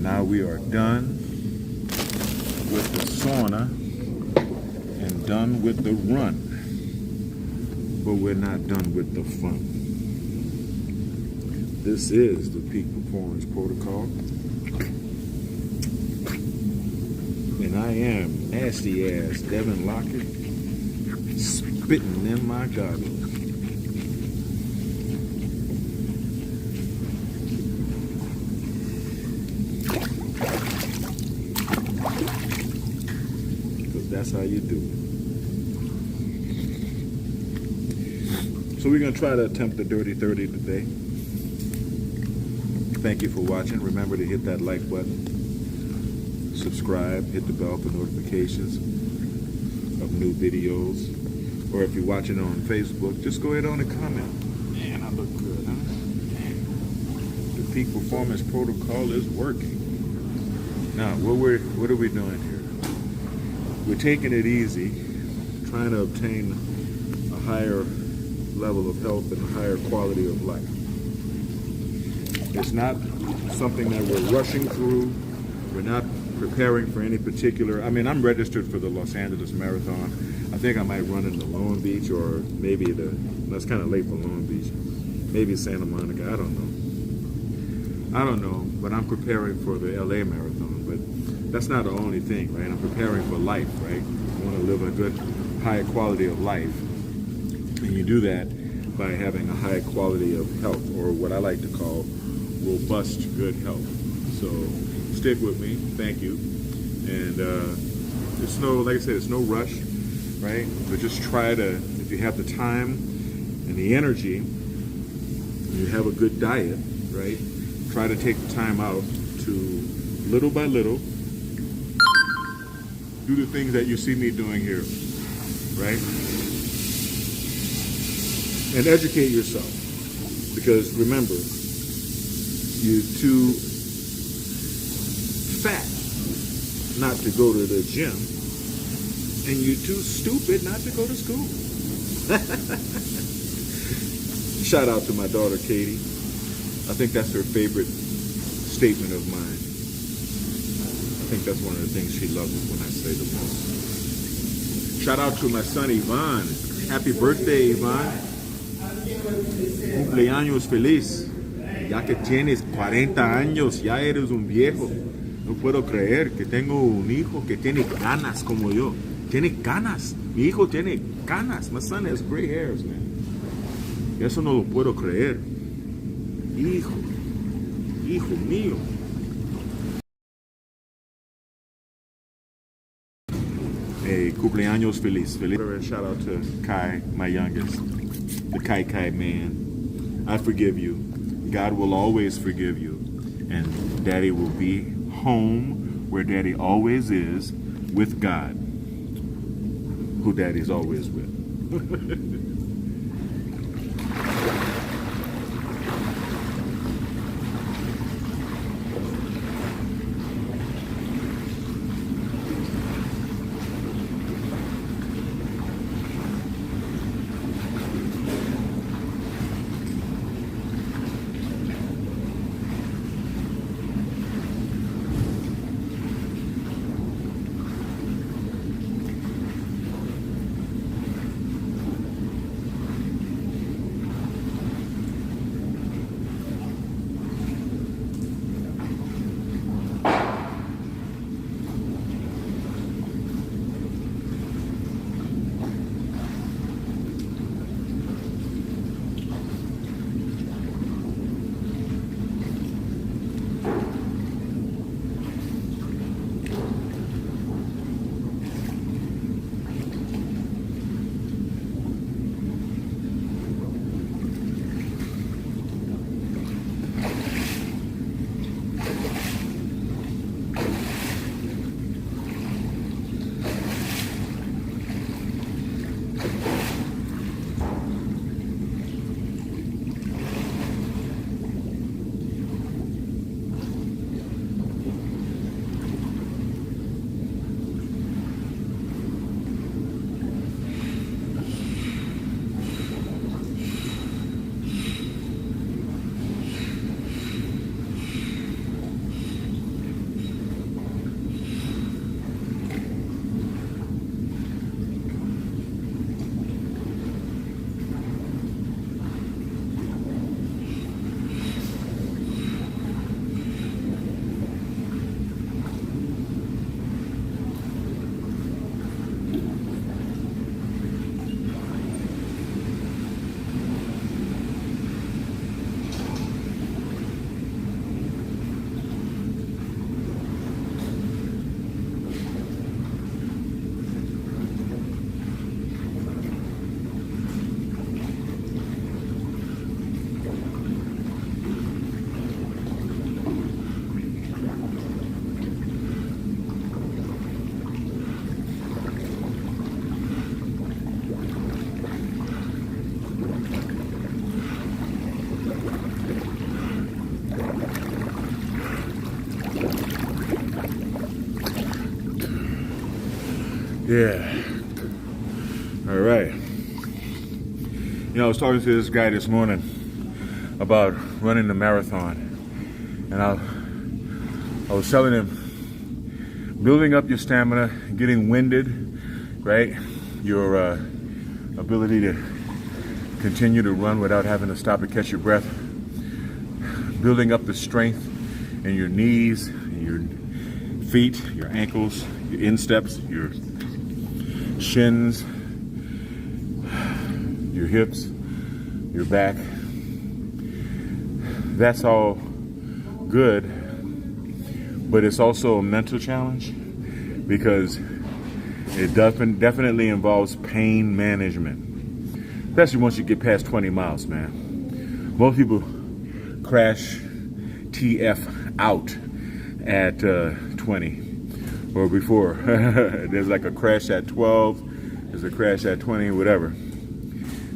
Now we are done with the sauna and done with the run. But we're not done with the fun. This is the Peak Performance Protocol. And I am nasty ass Devin Lockett spitting in my goblet. Because that's how you do it. So we're going to try to attempt the Dirty 30 today. Thank you for watching. Remember to hit that like button, subscribe, hit the bell for notifications of new videos. Or if you're watching on Facebook, just go ahead on and comment. Man, I look good, huh? The Peak Performance Protocol is working. Now, what are we doing here? We're taking it easy, trying to obtain a higher level of health and a higher quality of life. It's not something that we're rushing through. We're not preparing for any particular, I mean, I'm registered for the Los Angeles Marathon. I think I might run into Long Beach, or maybe that's kind of late for Long Beach. Maybe Santa Monica, I don't know, but I'm preparing for the LA Marathon. But that's not the only thing, right? I'm preparing for life, right? I want to live a good, high quality of life. And you do that by having a high quality of health, or what I like to call robust, good health. So stick with me. Thank you. And it's no, like I said, it's no rush, right? But just try to, if you have the time and the energy, and you have a good diet, right? Try to take the time out to, little by little, do the things that you see me doing here, right? And educate yourself, because remember, you're too fat not to go to the gym, and you're too stupid not to go to school. Shout out to my daughter Katie. I think that's her favorite statement of mine. I think that's one of the things she loves when I say the most. Shout out to my son Ivan. Happy birthday, Ivan. Cumpleaños feliz. Ya que tienes 40 años, ya eres un viejo. No puedo creer que tengo un hijo que tiene canas como yo. Tiene canas. Mi hijo tiene canas. My son has gray hairs, man. Eso no lo puedo creer. Hijo mío. Hey, cumpleaños feliz. Feliz. Shout out to Kai, my youngest. The Kai man. I forgive you. God will always forgive you. And Daddy will be home where Daddy always is, with God, who Daddy's always with. Yeah. All right. I was talking to this guy this morning about running the marathon, and I was telling him, building up your stamina, getting winded, right? Your ability to continue to run without having to stop to catch your breath, building up the strength in your knees, your feet, your ankles, your insteps, your shins, your hips, your back. That's all good, but it's also a mental challenge because it definitely involves pain management, especially once you get past 20 miles, man. Most people crash TF out at 20 or before. There's like a crash at 12, there's a crash at 20, whatever.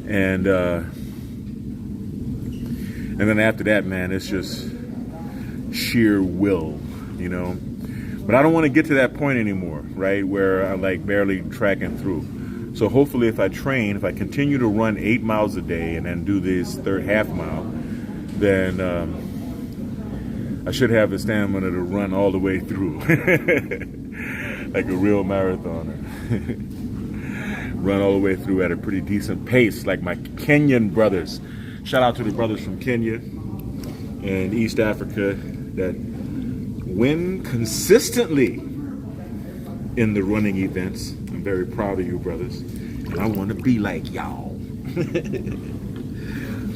And then after that, man, it's just sheer will, But I don't want to get to that point anymore, right, where I'm like barely tracking through. So hopefully if I continue to run 8 miles a day and then do this third half mile, then I should have the stamina to run all the way through, like a real marathoner. Run all the way through at a pretty decent pace, like my Kenyan brothers. Shout out to the brothers from Kenya and East Africa that win consistently in the running events. I'm very proud of you, brothers, and I want to be like y'all.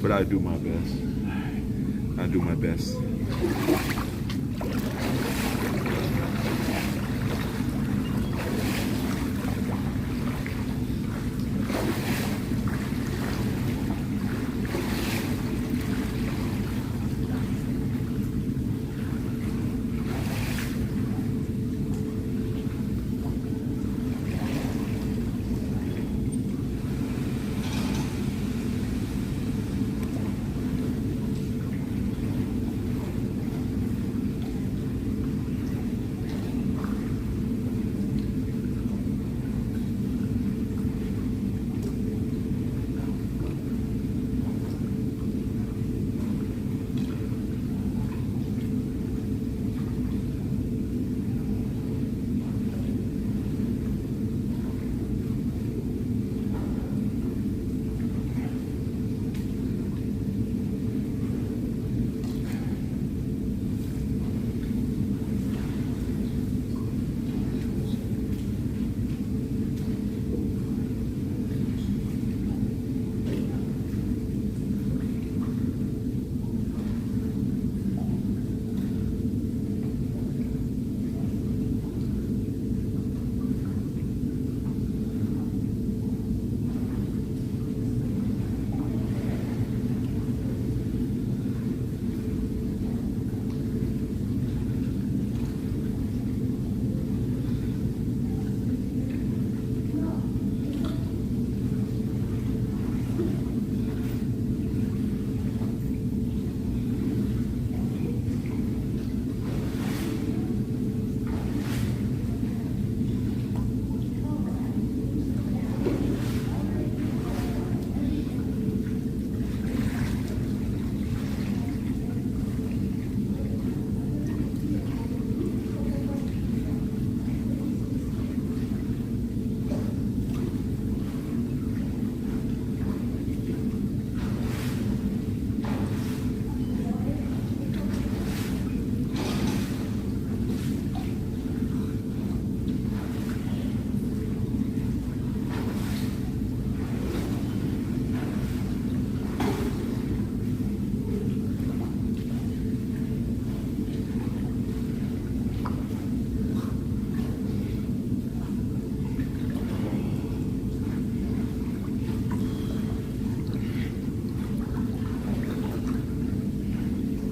But I do my best. I do my best.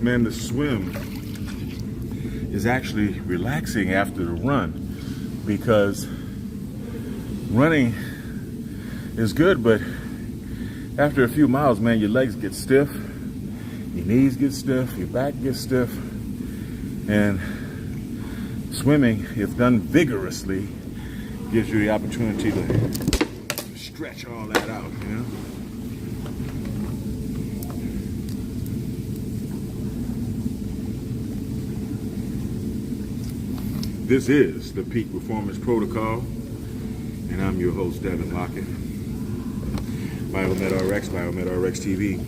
Man, the swim is actually relaxing after the run, because running is good, but after a few miles, man, your legs get stiff, your knees get stiff, your back gets stiff, and swimming, if done vigorously, gives you the opportunity to stretch all that out, you know. This is the Peak Performance Protocol, and I'm your host, Devin Lockett. BioMedRx, BioMedRx TV.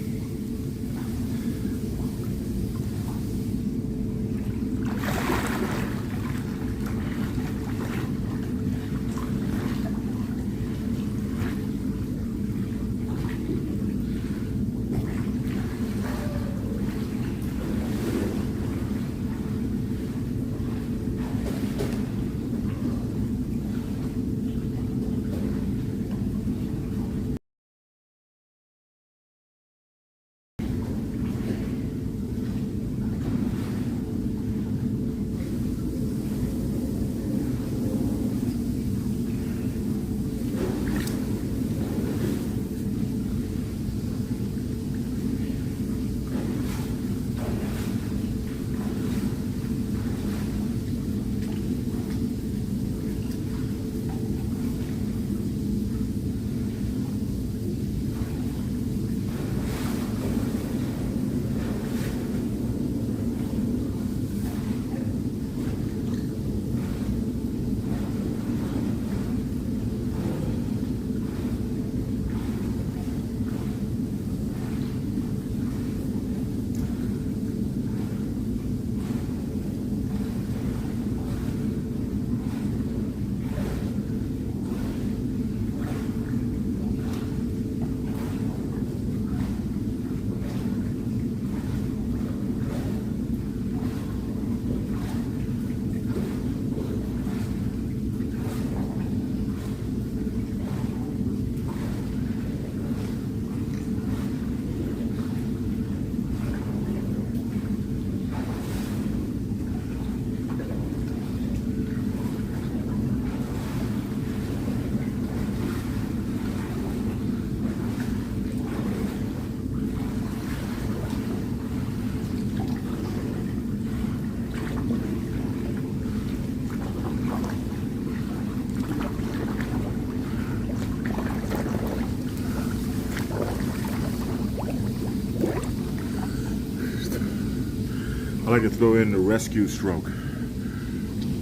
I like to throw in the rescue stroke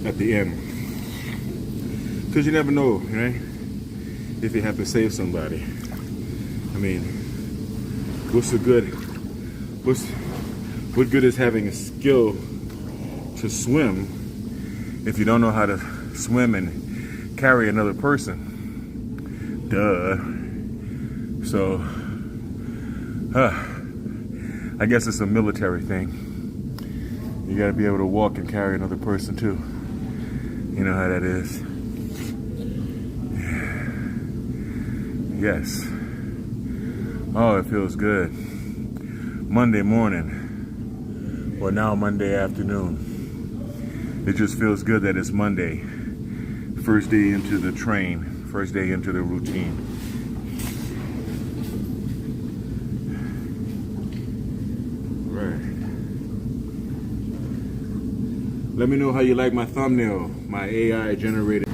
at the end, because you never know, right? If you have to save somebody. I mean, what's the good? What good is having a skill to swim if you don't know how to swim and carry another person? Duh. So, I guess it's a military thing. You gotta be able to walk and carry another person too. You know how that is. Yes. Oh, it feels good. Monday morning, or now Monday afternoon. It just feels good that it's Monday. First day into the train, first day into the routine. Let me know how you like my thumbnail, my AI generated.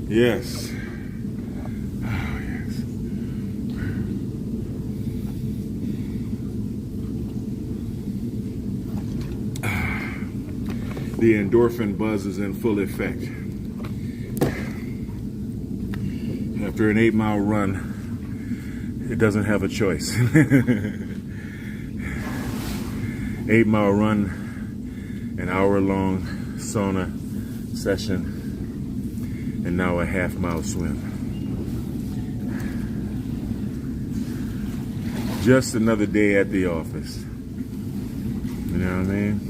Yes. Oh, yes. The endorphin buzz is in full effect. After an 8-mile run, it doesn't have a choice. 8-mile run, an hour-long sauna session, and now a half-mile swim. Just another day at the office. You know what I mean?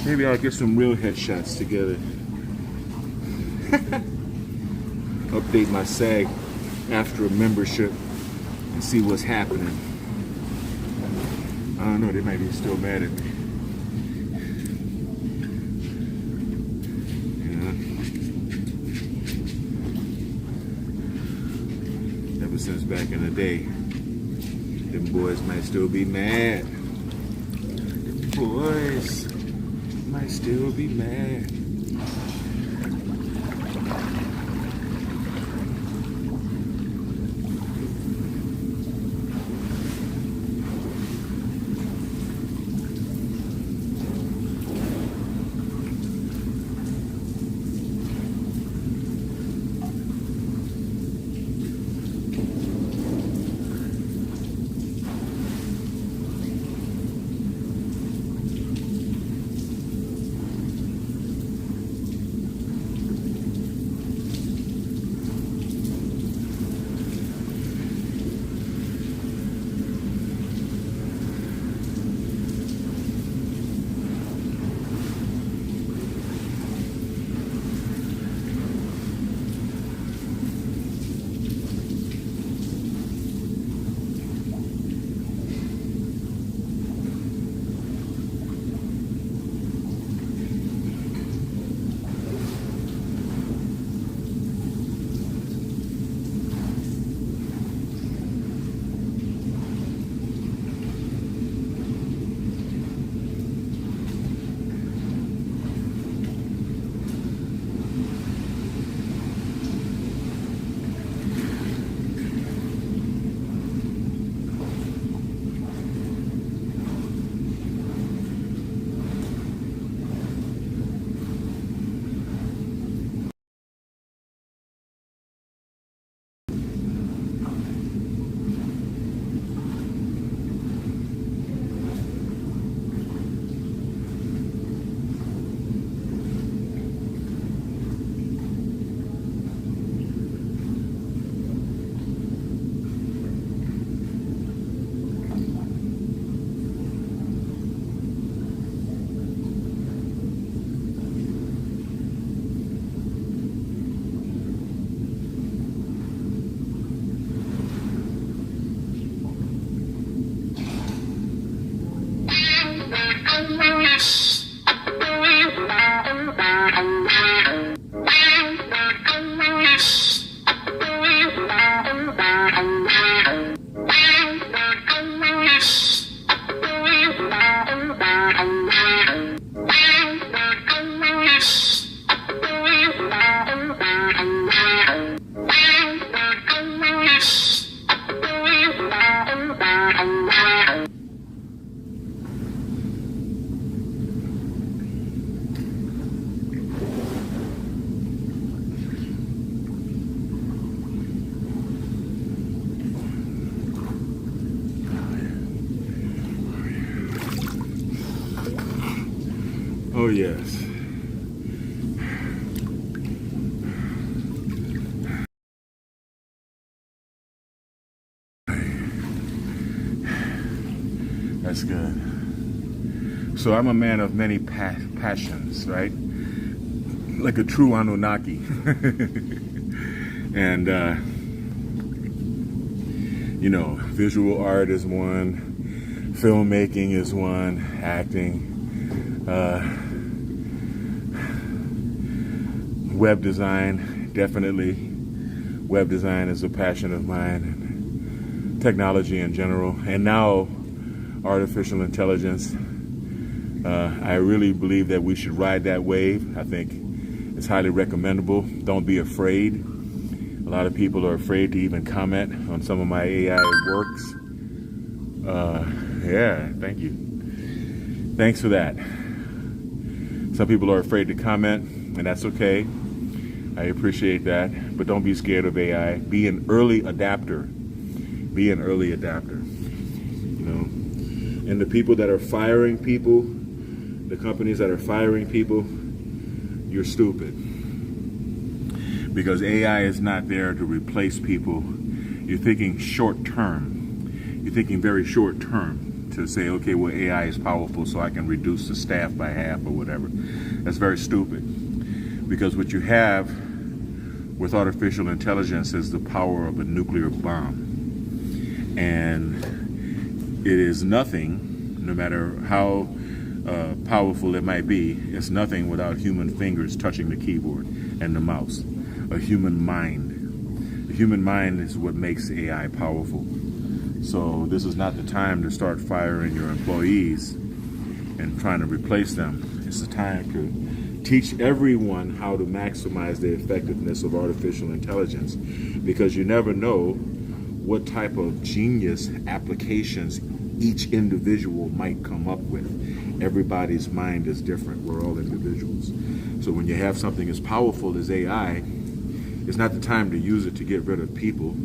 Maybe I'll get some real headshots together. Update my SAG after a membership and see what's happening. I don't know, they might be still mad at me. You know? Ever since back in the day, them boys might still be mad. Them boys might still be mad. Oh, yes. That's good. So I'm a man of many passions, right? Like a true Anunnaki. And, you know, visual art is one, filmmaking is one, acting, web design, definitely. Web design is a passion of mine, and technology in general, and now artificial intelligence. I really believe that we should ride that wave. I think it's highly recommendable. Don't be afraid. A lot of people are afraid to even comment on some of my AI works. Yeah, thank you. Thanks for that. Some people are afraid to comment, and that's okay. I appreciate that, but don't be scared of AI. Be an early adapter. Be an early adapter. You know, and the people that are firing people, the companies that are firing people, you're stupid. Because AI is not there to replace people. You're thinking short term. You're thinking very short term to say, okay, well, AI is powerful, so I can reduce the staff by half or whatever. That's very stupid. Because what you have with artificial intelligence is the power of a nuclear bomb. And it is nothing, no matter how powerful it might be, it's nothing without human fingers touching the keyboard and the mouse. A human mind. The human mind is what makes AI powerful. So this is not the time to start firing your employees and trying to replace them. It's the time to teach everyone how to maximize the effectiveness of artificial intelligence, because you never know what type of genius applications each individual might come up with. Everybody's mind is different. We're all individuals. So when you have something as powerful as AI, it's not the time to use it to get rid of people.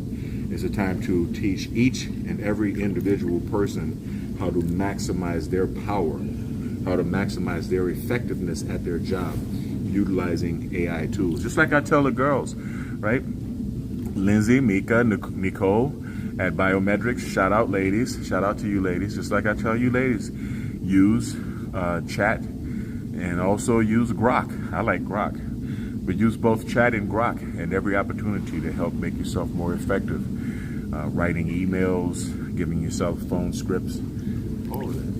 It's a time to teach each and every individual person how to maximize their power, how to maximize their effectiveness at their job, utilizing AI tools. Just like I tell the girls, right? Lindsay, Mika, Nicole at Biometrics, shout out ladies, shout out to you ladies. Just like I tell you ladies, use chat and also use Grok. I like Grok, but use both chat and Grok and every opportunity to help make yourself more effective. Writing emails, giving yourself phone scripts, all of that.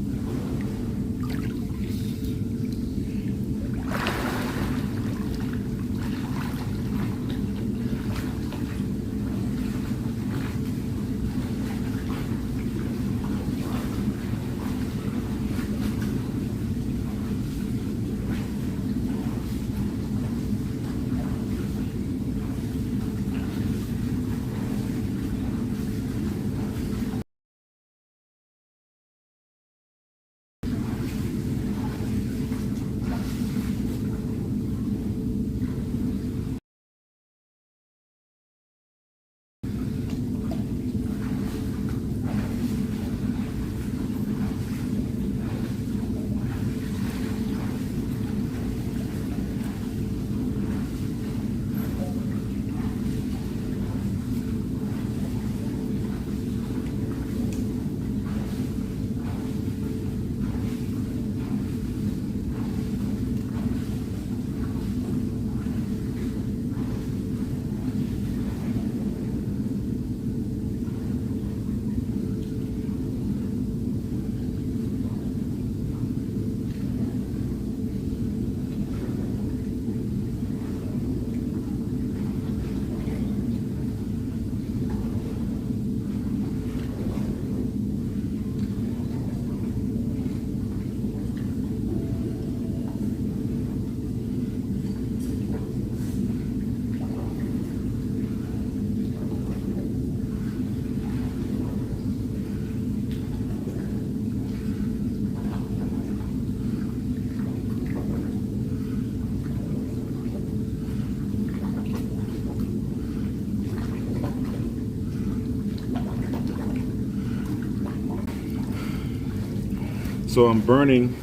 So I'm burning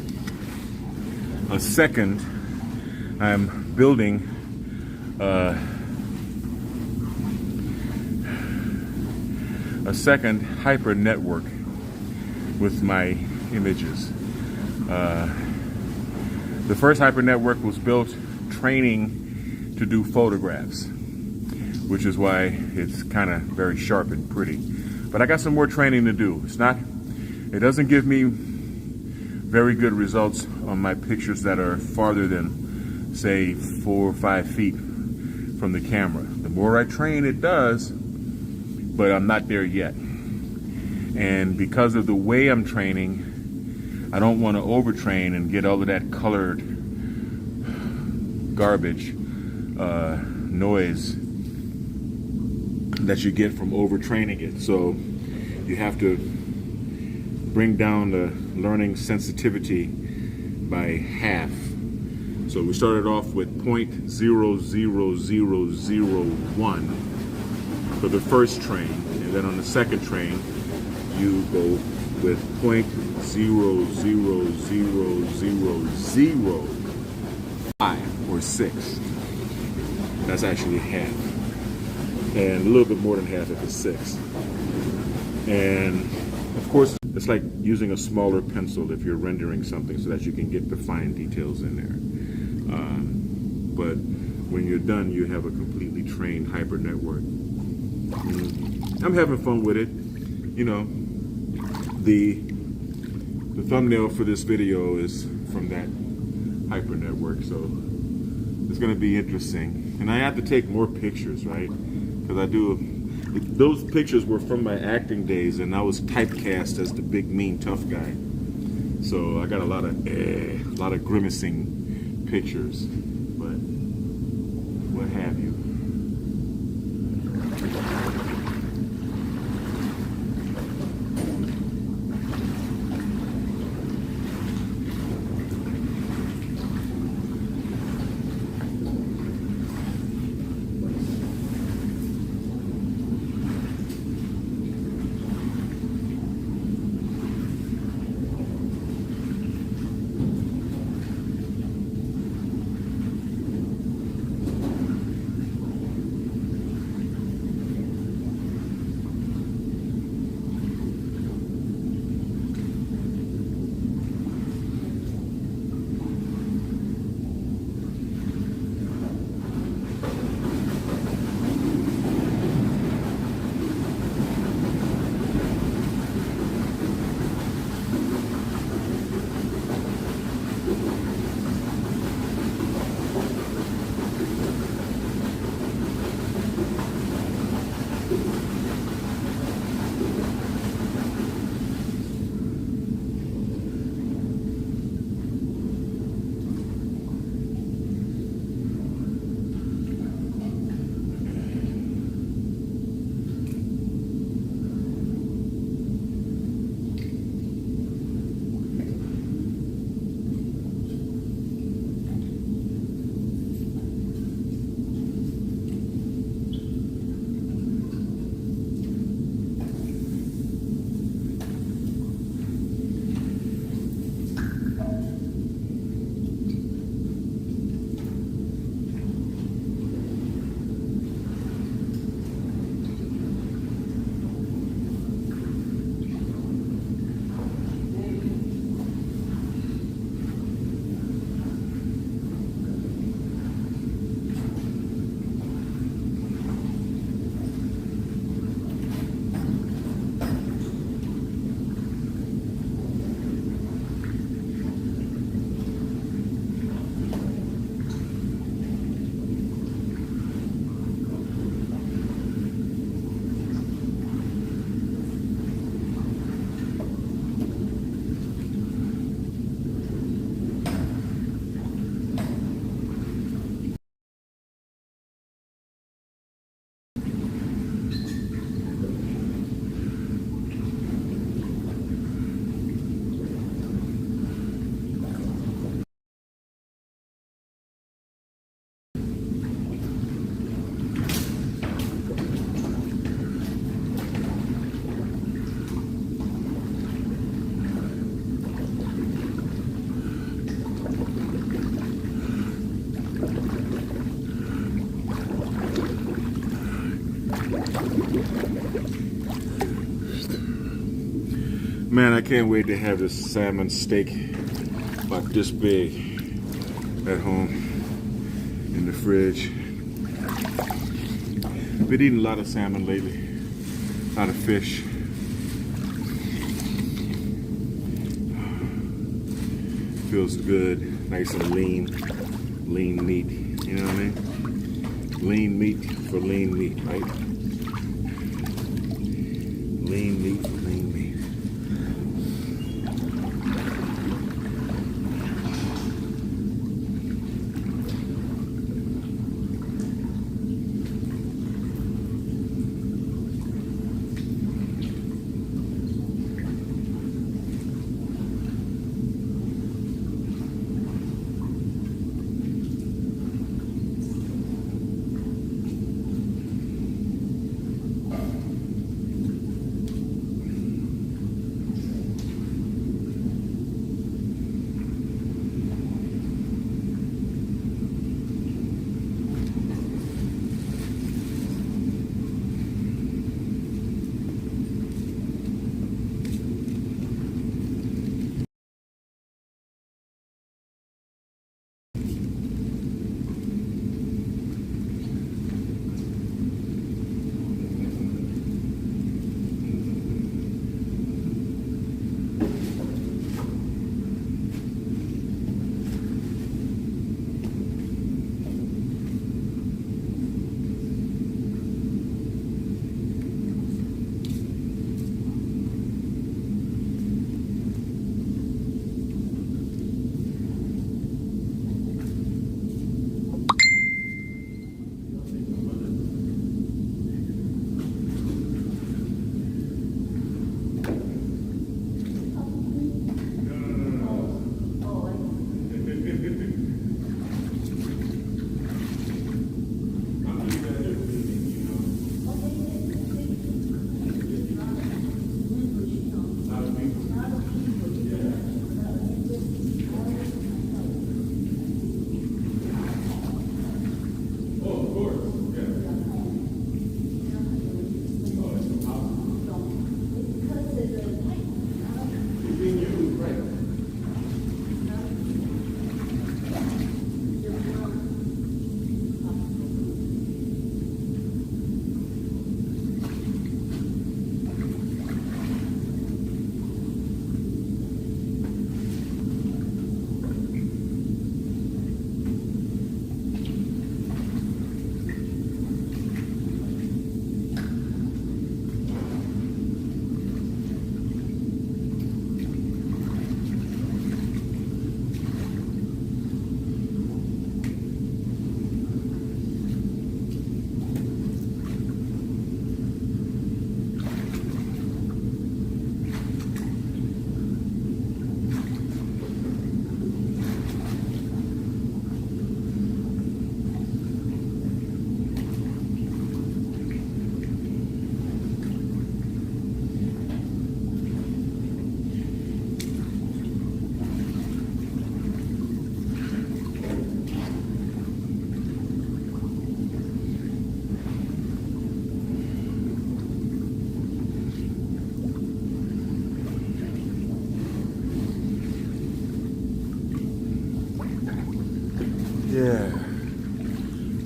a second. I'm building a second hyper network with my images. The first hyper network was built training to do photographs, which is why it's kind of very sharp and pretty. But I got some more training to do. It doesn't give me very good results on my pictures that are farther than, say, 4 or 5 feet from the camera. The more I train, it does, but I'm not there yet. And because of the way I'm training, I don't want to overtrain and get all of that colored garbage noise that you get from overtraining it. So you have to bring down the learning sensitivity by half. So we started off with 0.00001 for the first train, and then on the second train you go with 0.00005 or 6. That's actually half, and a little bit more than half if it's 6. And of course, it's like using a smaller pencil if you're rendering something so that you can get the fine details in there. But when you're done, you have a completely trained hyper network. I'm having fun with it. You know, the thumbnail for this video is from that hyper network, so it's going to be interesting. And I have to take more pictures, right? Because those pictures were from my acting days, and I was typecast as the big, mean, tough guy. So I got a lot of grimacing pictures, but what have you. Man, I can't wait to have this salmon steak like this big at home in the fridge. Been eating a lot of salmon lately, a lot of fish. Feels good, nice and lean meat, you know what I mean? Lean meat for lean meat, right? Lean meat for lean meat.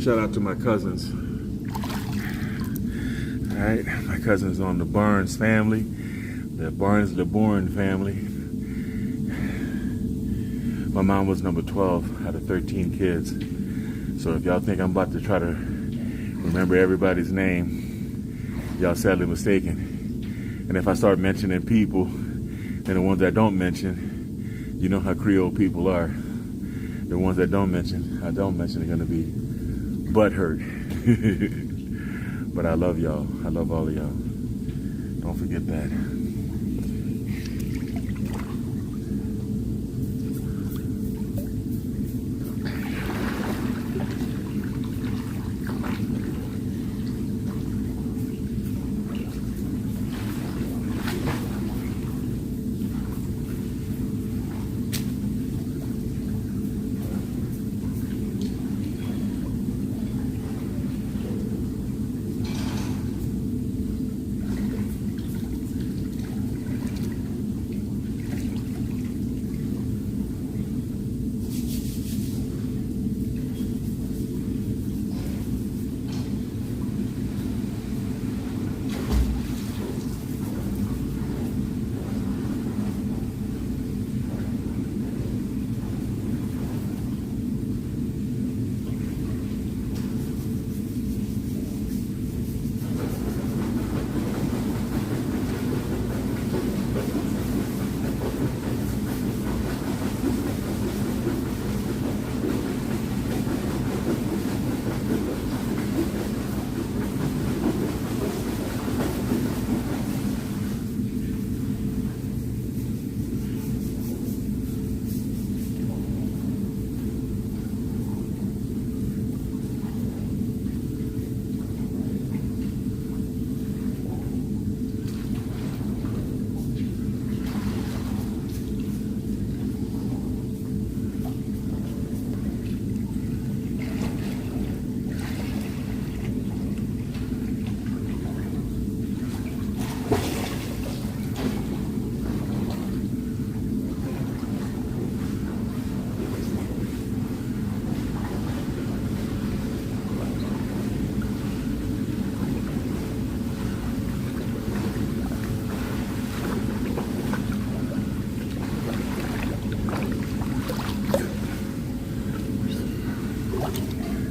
Shout out to my cousins. All right, my cousins on the Barnes family, the Barnes-LeBourne family. My mom was number 12 out of 13 kids. So if y'all think I'm about to try to remember everybody's name, y'all sadly mistaken. And if I start mentioning people, then the ones that don't mention, you know how Creole people are. The ones that don't mention, are going to be butthurt. But I love y'all. I love all of y'all. Don't forget that.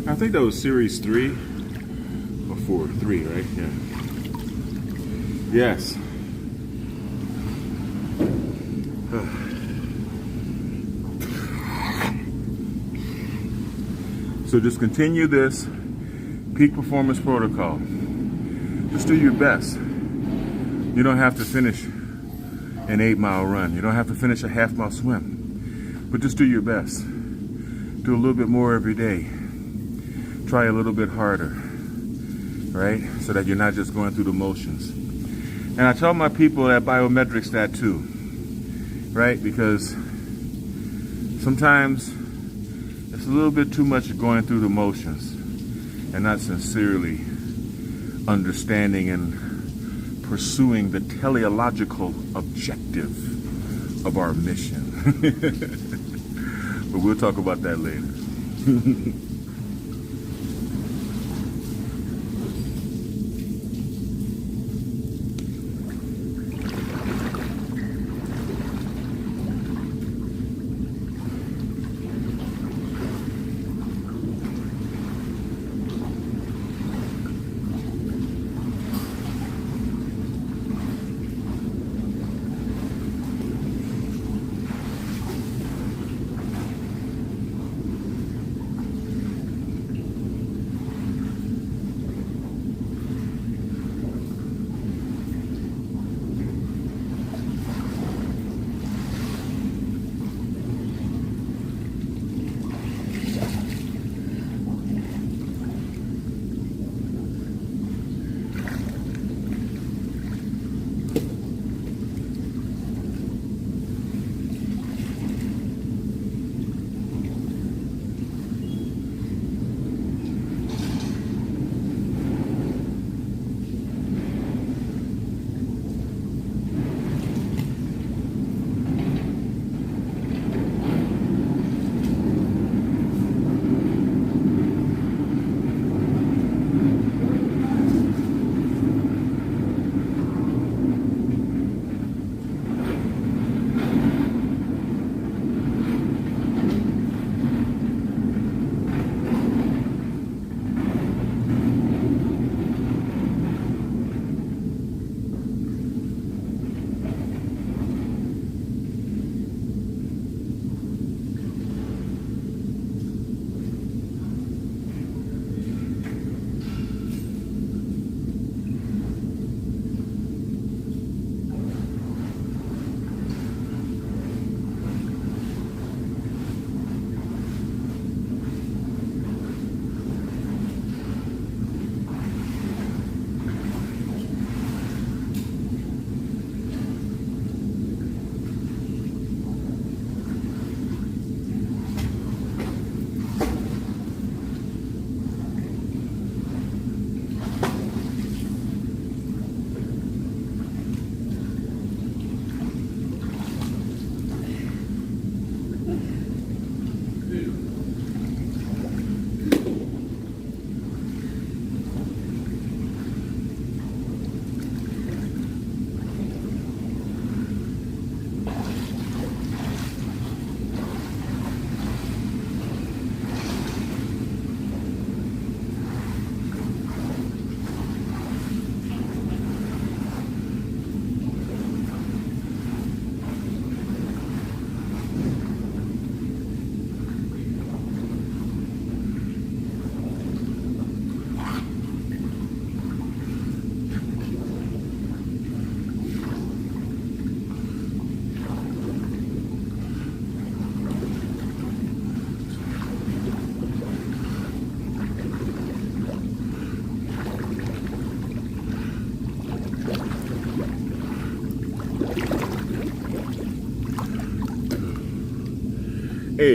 I think that was series 3 or 4, 3, right? Yeah. Yes. So just continue this peak performance protocol. Just do your best. You don't have to finish an 8-mile run. You don't have to finish a half-mile swim. But just do your best. Do a little bit more every day. Try a little bit harder, right? So that you're not just going through the motions. And I tell my people at biometrics that too, right? Because sometimes it's a little bit too much going through the motions and not sincerely understanding and pursuing the teleological objective of our mission. But we'll talk about that later.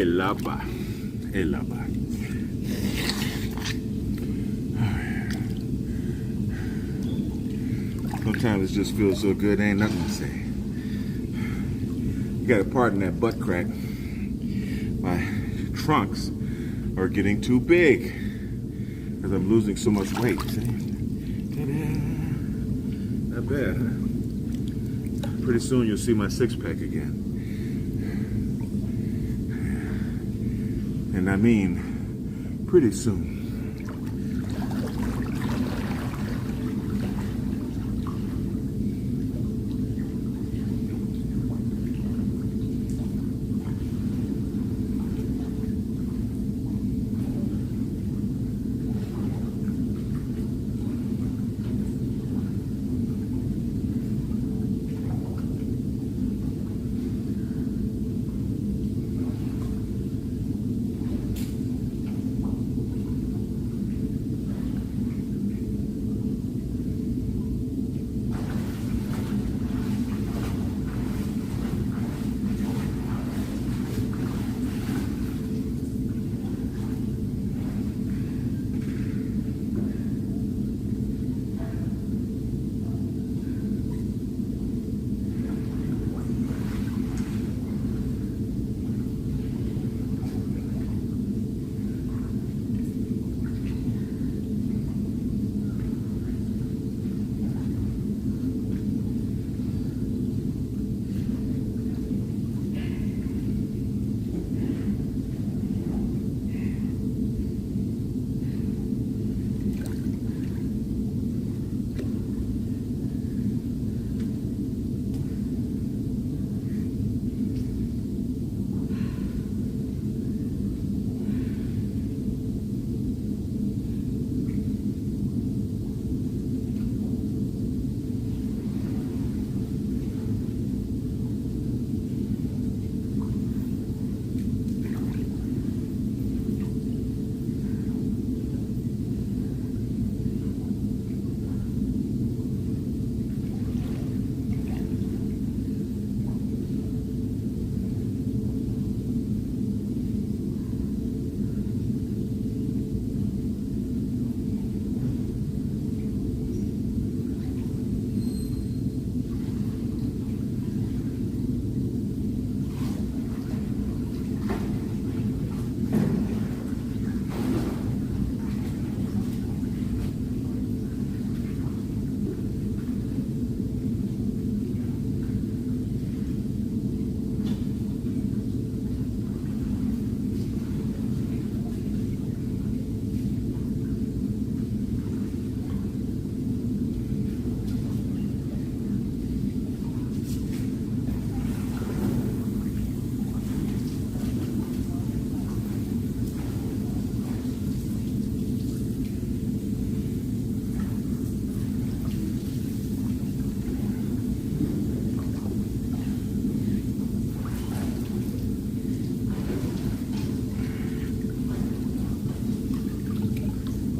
lapa. Hey, lapa. Sometimes it just feels so good, ain't nothing to say. You gotta pardon that butt crack. My trunks are getting too big because I'm losing so much weight. See? Ta-da. Not bad, huh? Pretty soon you'll see my six-pack again. And I mean, pretty soon.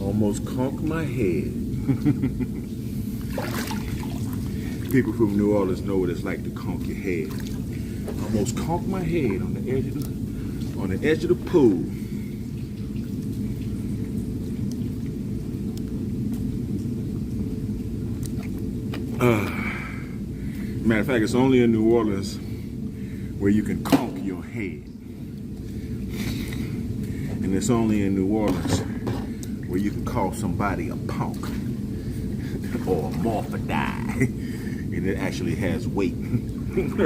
Almost conked my head. People from New Orleans know what it's like to conk your head. Almost conked my head on the edge of the pool. Matter of fact, it's only in New Orleans where you can conk your head. And it's only in New Orleans where you can call somebody a punk or a morphidie, and it actually has weight. I'm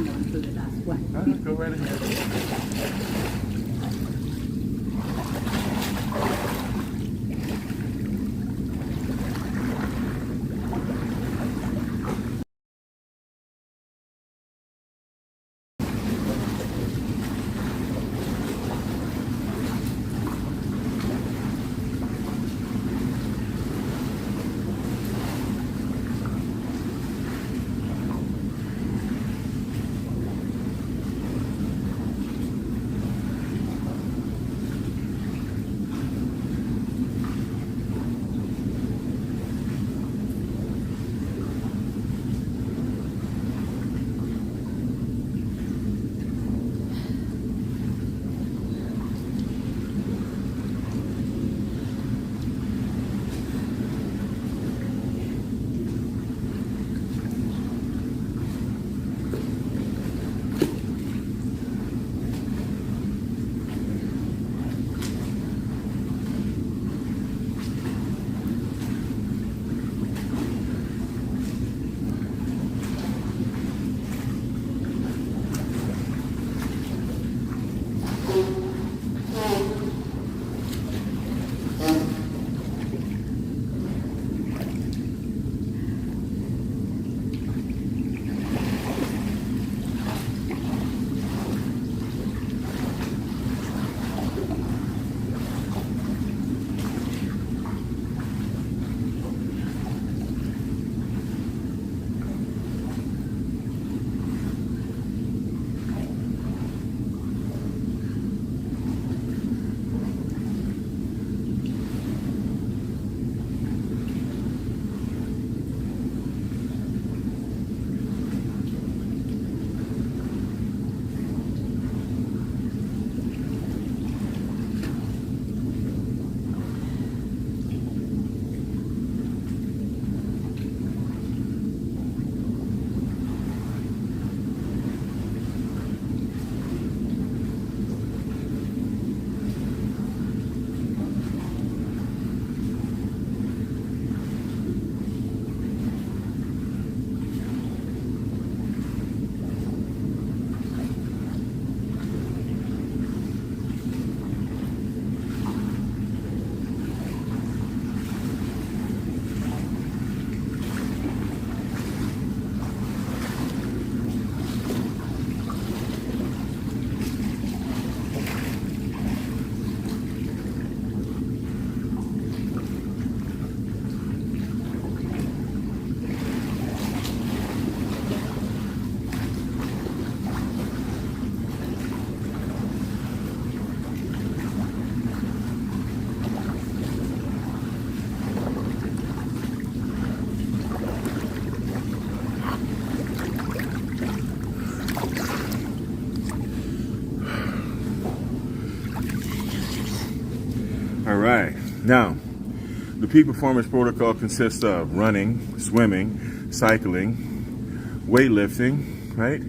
going to do the last one. Go right ahead. Now, the peak performance protocol consists of running, swimming, cycling, weightlifting, right?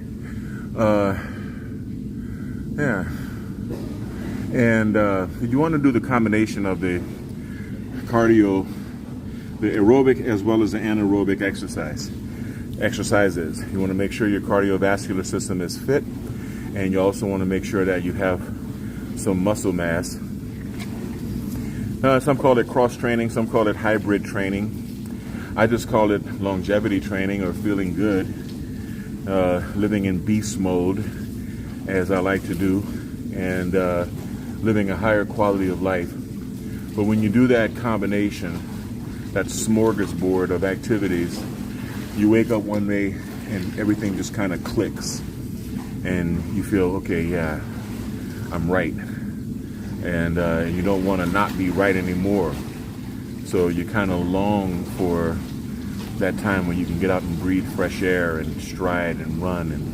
Yeah. And you want to do the combination of the cardio, the aerobic as well as the anaerobic exercises. You want to make sure your cardiovascular system is fit, and you also want to make sure that you have some muscle mass. Some call it cross training, some call it hybrid training. I just call it longevity training, or feeling good, living in beast mode, as I like to do, and living a higher quality of life. But when you do that combination, that smorgasbord of activities, you wake up one day and everything just kind of clicks, and you feel, okay, yeah, I'm right. And you don't want to not be right anymore. So you kind of long for that time when you can get out and breathe fresh air and stride and run, and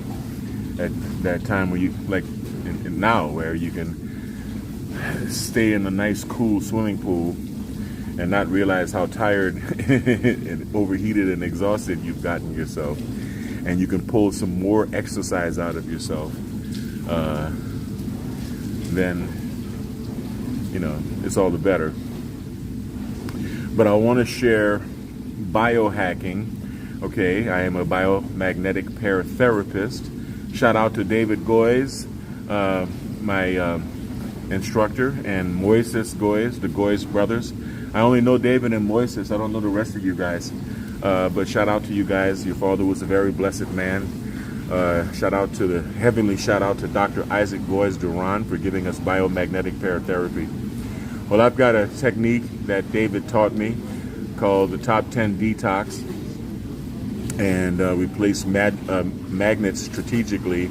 that time where you, like now, where you can stay in a nice cool swimming pool and not realize how tired and overheated and exhausted you've gotten yourself, and you can pull some more exercise out of yourself, then it's all the better. But I want to share biohacking. Okay, I am a biomagnetic pair therapist. Shout out to David Goyes, my instructor, and Moises Goyes, the Goyes brothers. I only know David and Moises. I don't know the rest of you guys. But shout out to you guys. Your father was a very blessed man. Shout out to Dr. Isaac Goyes Duran for giving us biomagnetic paratherapy. Well, I've got a technique that David taught me called the Top 10 Detox, and we place magnets strategically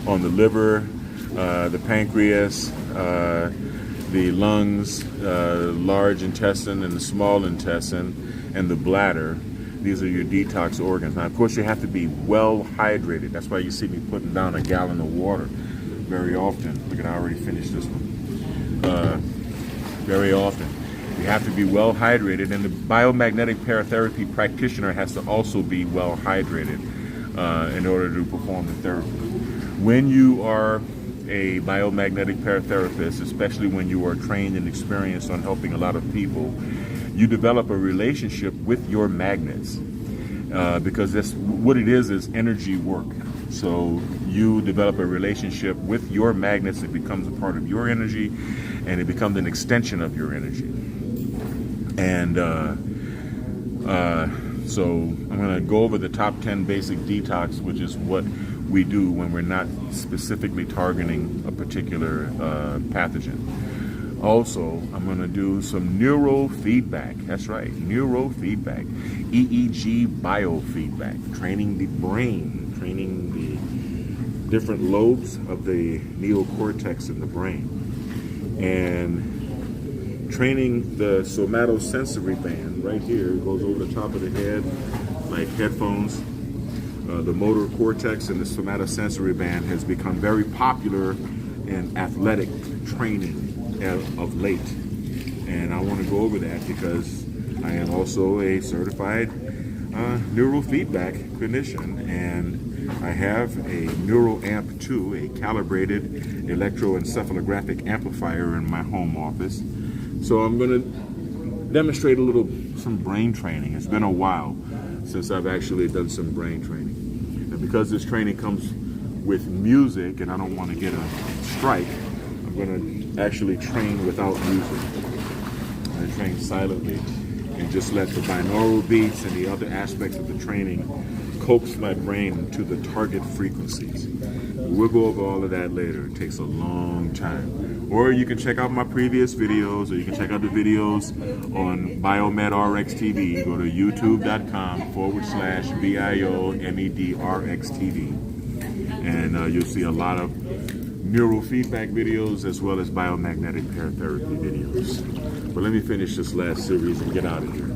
on the liver, the pancreas, the lungs, large intestine and the small intestine, and the bladder. These are your detox organs. Now, of course, you have to be well hydrated. That's why you see me putting down a gallon of water very often. Look at, I already finished this one. Very often. You have to be well hydrated, and the biomagnetic paratherapy practitioner has to also be well hydrated in order to perform the therapy. When you are a biomagnetic paratherapist, especially when you are trained and experienced on helping a lot of people, you develop a relationship with your magnets, because that's what it is energy work. So you develop a relationship with your magnets. It becomes a part of your energy, and it becomes an extension of your energy. And so I'm going to go over the top 10 basic detox, which is what we do when we're not specifically targeting a particular pathogen. Also, I'm going to do some neurofeedback. That's right, neurofeedback. EEG biofeedback, training the brain, training the different lobes of the neocortex in the brain, and training the somatosensory band right here. It goes over the top of the head like headphones. The motor cortex and the somatosensory band has become very popular in athletic training of late, and I want to go over that because I am also a certified neurofeedback clinician, and I have a NeuroAmp 2, a calibrated electroencephalographic amplifier in my home office. So I'm going to demonstrate some brain training. It's been a while since I've actually done some brain training, and because this training comes with music and I don't want to get a strike, I'm going to actually train without music. I'm going to train silently and just let the binaural beats and the other aspects of the training coax my brain to the target frequencies. We'll go over all of that later. It takes a long time. Or you can check out my previous videos, or you can check out the videos on BiomedRx TV. Go to youtube.com/BIOMEDRX TV. And you'll see a lot of neurofeedback videos as well as biomagnetic paratherapy videos. But let me finish this last series and get out of here.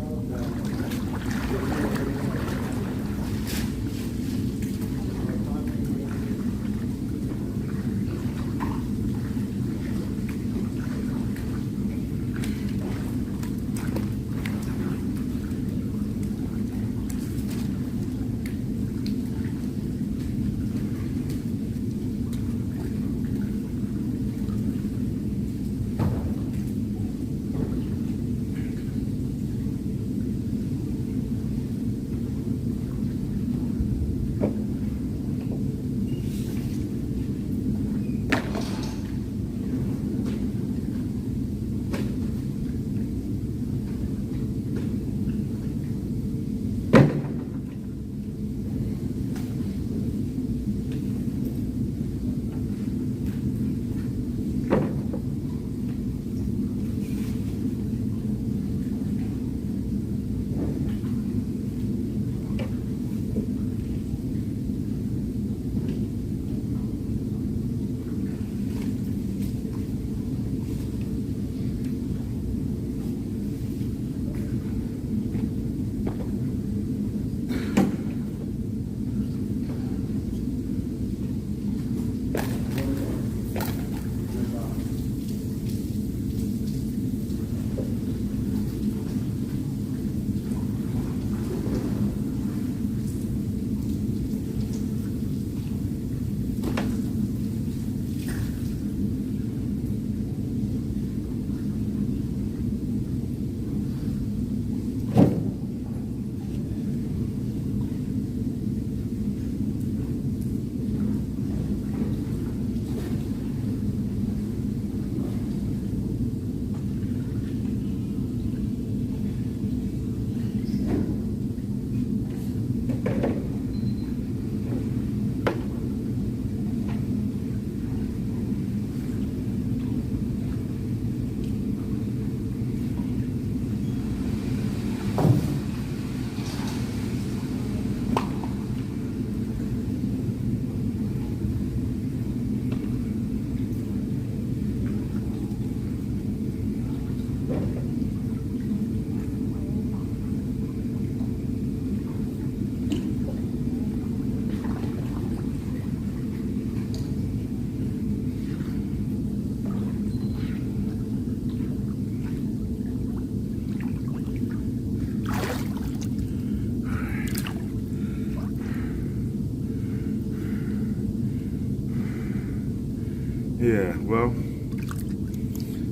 Yeah, well,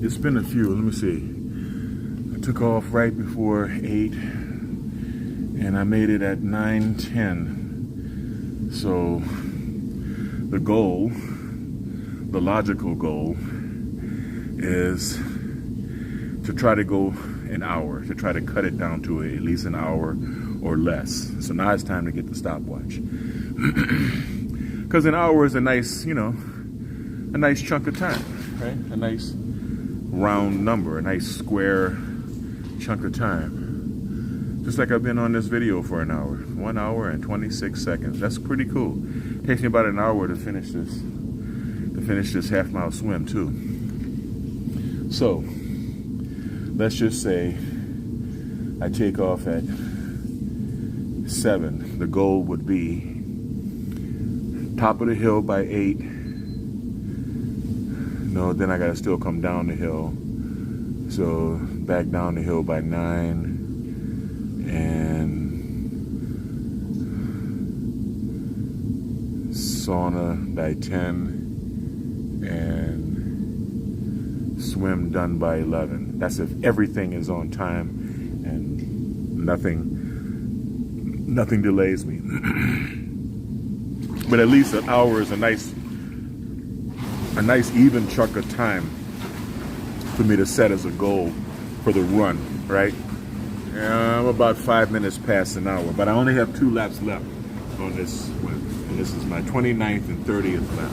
it's been a few. Let me see. I took off right before 8, and I made it at 9:10. So the goal, the logical goal, is to try to go an hour, to try to cut it down to at least an hour or less. So now it's time to get the stopwatch. Because an hour is a nice, a nice chunk of time, right? A nice round number, a nice square chunk of time. Just like I've been on this video for an hour. 1 hour and 26 seconds. That's pretty cool. It takes me about an hour to finish this half-mile swim too. So let's just say I take off at 7. The goal would be top of the hill by 8. No, then I gotta still come down the hill. So back down the hill by 9, and sauna by 10, and swim done by 11. That's if everything is on time and nothing delays me. But at least an hour is a nice even chunk of time for me to set as a goal for the run, right? I'm about 5 minutes past an hour, but I only have 2 laps left on this swim, and this is my 29th and 30th lap.